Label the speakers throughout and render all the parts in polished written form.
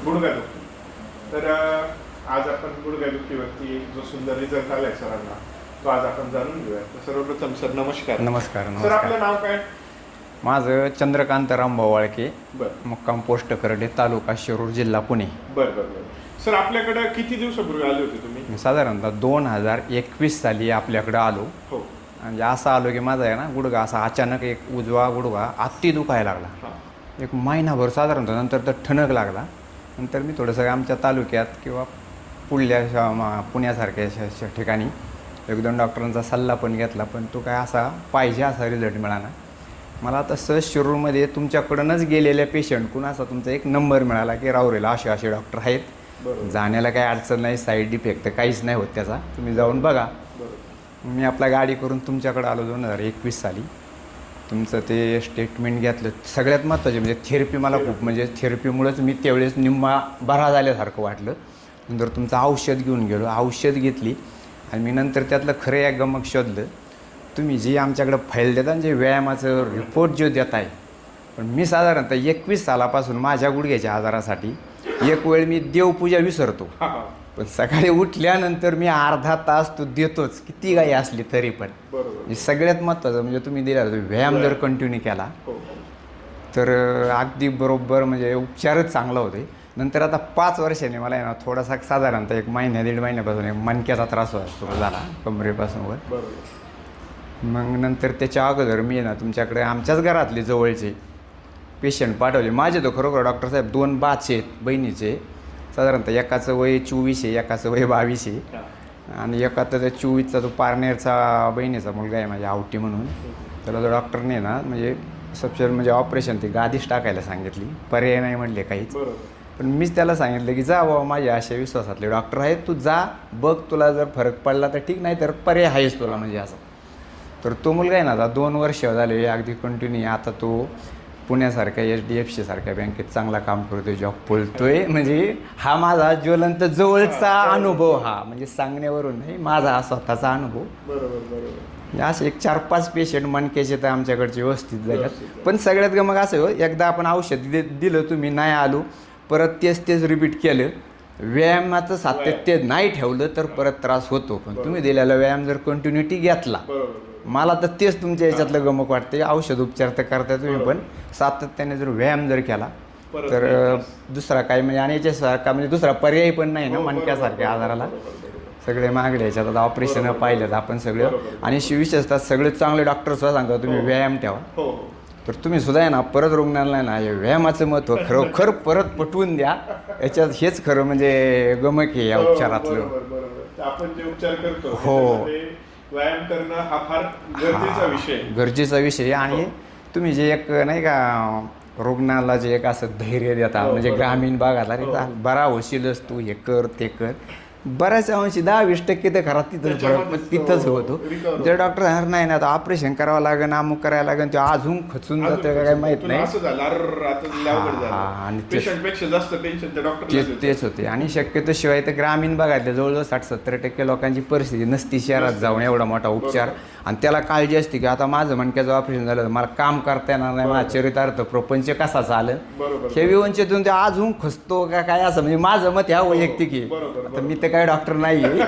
Speaker 1: गुडघादुखी. तर आज आपण गुडघादुखीवरती जो सुंदर रिझल्ट आलाय सरांना तो आज आपण जाणून घेऊया. तर सर्वप्रथम सर नमस्कार.
Speaker 2: नमस्कार.
Speaker 1: सर आपलं नाव काय?
Speaker 2: माझं चंद्रकांत रामभाऊ वाळके,
Speaker 1: बरं.
Speaker 2: मुक्काम पोस्ट करडे, तालुका शिरूर, जिल्हा पुणे.
Speaker 1: बरं बरं बरं. सर आपल्याकडे किती दिवसापूर्वी आले होते तुम्ही?
Speaker 2: साधारणतः 2021 साली आपल्याकडे आलो.
Speaker 1: हो.
Speaker 2: म्हणजे असं आलो की माझा आहे ना गुडघा असा अचानक एक उजवा गुडघा अति दुखायला लागला.
Speaker 1: हां.
Speaker 2: एक महिनाभर साधारणतः, नंतर तर ठणक लागला. नंतर मी थोडंसं आमच्या तालुक्यात किंवा पुण्यासारख्या ठिकाणी एक दोन डॉक्टरांचा सल्ला पण घेतला, पण तो काय असा पाहिजे असा रिझल्ट मिळाला. मला तसं शिरूरमध्ये तुमच्याकडूनच गेलेल्या पेशंट कुणाचा तुमचा एक नंबर मिळाला की राहुरीला असे डॉक्टर आहेत, जाण्याला काही अडचण नाही, साईड इफेक्ट काहीच नाही होत त्याचा, तुम्ही जाऊन बघा. मी आपला गाडी करून तुमच्याकडे आलो 2021 साली. तुमचं ते स्टेटमेंट घेतलं. सगळ्यात महत्त्वाचे म्हणजे थेरपी मला खूप, म्हणजे थेरपीमुळेच मी त्यावेळेस निम्मा बरा झाल्यासारखं वाटलं. नंतर तुमचं औषध घेऊन गेलो, औषध घेतली आणि मी नंतर त्यातलं खरं एक गमक शोधलं. तुम्ही जी आमच्याकडं फाईल देता, जे व्यायामाचं रिपोर्ट जो देत आहे, पण मी साधारणतः 21 सालापासून माझ्या गुडघ्याच्या आजारासाठी एक वेळ मी देवपूजा विसरतो, पण सकाळी उठल्यानंतर मी अर्धा तास तो देतोच, किती काही असली तरी पण. सगळ्यात महत्त्वाचं म्हणजे तुम्ही दिला व्यायाम जर कंटिन्यू केला तर अगदी बरोबर म्हणजे उपचारच चांगला होते. नंतर आता 5 वर्षांनी मला आहे ना थोडासा साधारणतः 1 दीड महिन्यापासून एक मणक्याचा त्रास सुरू झाला, कमरेपासून वर. मग नंतर त्याच्या अगोदर मी आहे ना तुमच्याकडे आमच्याच घरातले जवळचे पेशंट पाठवले. माझे तर खरोखर डॉक्टर साहेब 2 बाचे आहेत बहिणीचे. साधारणतः एकाचं वय 24 आहे, एकाचं वय 22 आहे, आणि एकाचं त्या 24चा तो पारनेरचा बहिणीचा मुलगा आहे माझ्या आवटी म्हणून. त्याला तो डॉक्टरने ना म्हणजे सबशर म्हणजे ऑपरेशन ती गादीच टाकायला सांगितली, पर्याय नाही म्हटले काहीच. पण मीच त्याला सांगितलं की जा बाबा, माझ्या अशा विश्वासातले डॉक्टर आहेत, तू जा बघ, तुला जर फरक पडला तर ठीक, नाही तर पर्याय आहेच तुला म्हणजे असं. तर तो मुलगा आहे ना आता 2 वर्ष झाले अगदी कंटिन्यू. आता तो पुण्यासारख्या HDFC सारख्या बँकेत चांगला काम करतोय, जॉब बोलतोय. म्हणजे हा माझा ज्वलंत जवळचा अनुभव, हा म्हणजे सांगण्यावरून नाही, माझा हा स्वतःचा अनुभव. बरोबर. असे एक 4-5 पेशंट मणक्याचे तर आमच्याकडचे व्यवस्थित झाल्यात. पण सगळ्यात गमक असं हो, एकदा आपण औषध दिलं, तुम्ही नाही आलो, परत तेच रिपीट केलं, व्यायामाचं सातत्य नाही ठेवलं तर परत त्रास होतो. पण तुम्ही दिलेला व्यायाम जर कंटिन्युटी घेतला, मला तर तेच तुमच्या याच्यातलं गमक वाटते. औषध उपचार तर करता तुम्ही, पण सातत्याने जर व्यायाम जर केला तर दुसरा काय म्हणजे, आणि याच्यासारखा म्हणजे दुसरा पर्याय पण नाही ना मणक्यासारख्या आजाराला. सगळे मागले याच्यात आता ऑपरेशन पाहिलेत आपण सगळं, आणि विशेषतः सगळे चांगले डॉक्टर सुद्धा सांगतात तुम्ही व्यायाम ठेवा. तर तुम्ही सुद्धा आहे ना परत रुग्णाला ना हे व्यायामाचं महत्त्व खरोखर परत पटवून द्या. याच्यात हेच खरं म्हणजे गमक आहे या उपचारातलं.
Speaker 1: आपण जे उपचार करतो
Speaker 2: हो,
Speaker 1: व्यायाम करणं हा फार गरजेचा विषय.
Speaker 2: आणि तुम्ही जे एक नाही का रुग्णाला जे एक असं धैर्य देता, म्हणजे ग्रामीण भागाला रे बरा होशीलच तू, हे कर ते कर, बऱ्याच अंशी 10-20% तर घरात तिथंच होतो. जर डॉक्टर सांगणार नाही ना आता ऑपरेशन करावं लागेल, अमुक करायला लागेल, ते अजून खचून जातं का काय माहीत नाही. आणि तेच होते. आणि शक्यतो शिवाय तर ग्रामीण भागातल्या जवळजवळ 60-70% लोकांची परिस्थिती नसती शहरात जाऊन एवढा मोठा उपचार, आणि त्याला काळजी असते की आता माझं मणक्याचं ऑपरेशन झालं, मला काम करता येणार नाही, माझा चरितार्थ प्रपंच कसा चालेल, हे विवंचेतून ते अजून खचतो का काय, असं म्हणजे माझं मत ह्या वैयक्तिक आहे. आता मी तर काय डॉक्टर नाही आहे.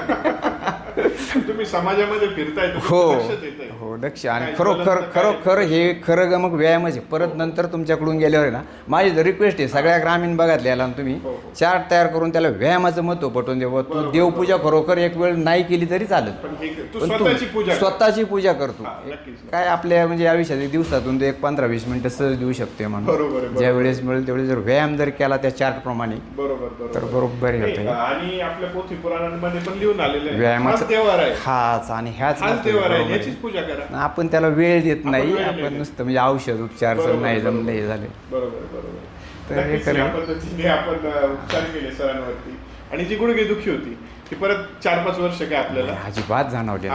Speaker 1: तुम्ही समाजामध्ये फिरताय.
Speaker 2: हो, लक्ष. आणि खरोखर हे खरं गमक व्यायामच आहे. परत नंतर तुमच्याकडून गेल्यावर ना माझी तर रिक्वेस्ट आहे सगळ्या ग्रामीण भागातल्या याला तुम्ही चार्ट तयार करून त्याला व्यायामाचं महत्त्व पटवून देऊ. तू देवपूजा खरोखर एक वेळ नाही केली तरी चालेल, पण स्वतःची पूजा करतो. काय आपल्या म्हणजे आयुष्यात दिवसातून एक 15-20 मिनिटं सहज देऊ शकते म्हणून. ज्या वेळेस मिळेल त्यावेळेस जर व्यायाम जर केला त्या चार्ट प्रमाणे तर बरोबर होतं.
Speaker 1: आणि आपल्या पोथी पुराणांमध्ये पण लिहून आलेलं
Speaker 2: व्यायामाचं हाच आणि ह्याच आपण त्याला वेळ देत नाही. आपण नुसतं म्हणजे औषध उपचार नाही जमले हे झाले.
Speaker 1: तर हे पद्धतीने आपण उपचार केले सरांवरती, आणि जी गुडघेदुखी होती ती परत 4-5 वर्ष काय आपल्याला
Speaker 2: अजिबात जाणवली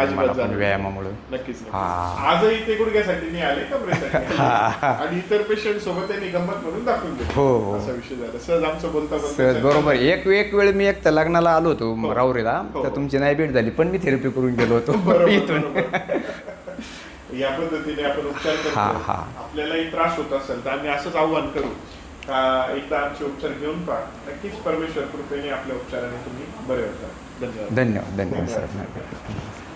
Speaker 2: व्यायामामुळे.
Speaker 1: नक्कीच. आजही ते गुडघ्यासाठी नाही आले, कमरेसाठी आणि इतर पेशंट सोबत त्यांनी गंमत म्हणून दाखवून दिली.
Speaker 2: हो,
Speaker 1: असा विषय झाला. सहज आमचं बोलता
Speaker 2: बरोबर. एक वेळ मी एक तर लग्नाला आलो होतो राहुरीला, तर तुमची नाही भेट झाली, पण मी थेरपी करून गेलो होतो इथून.
Speaker 1: या पद्धतीने आपण उपचार करतो. आपल्यालाही त्रास होत असेल तर आम्ही असंच आव्हान करू एकदा आमचे उपचार घेऊन पहा, नक्कीच परमेश्वर कृपेने आपल्या उपचाराने तुम्ही बरे होता. धन्यवाद.
Speaker 2: धन्यवाद धन्यवाद सर.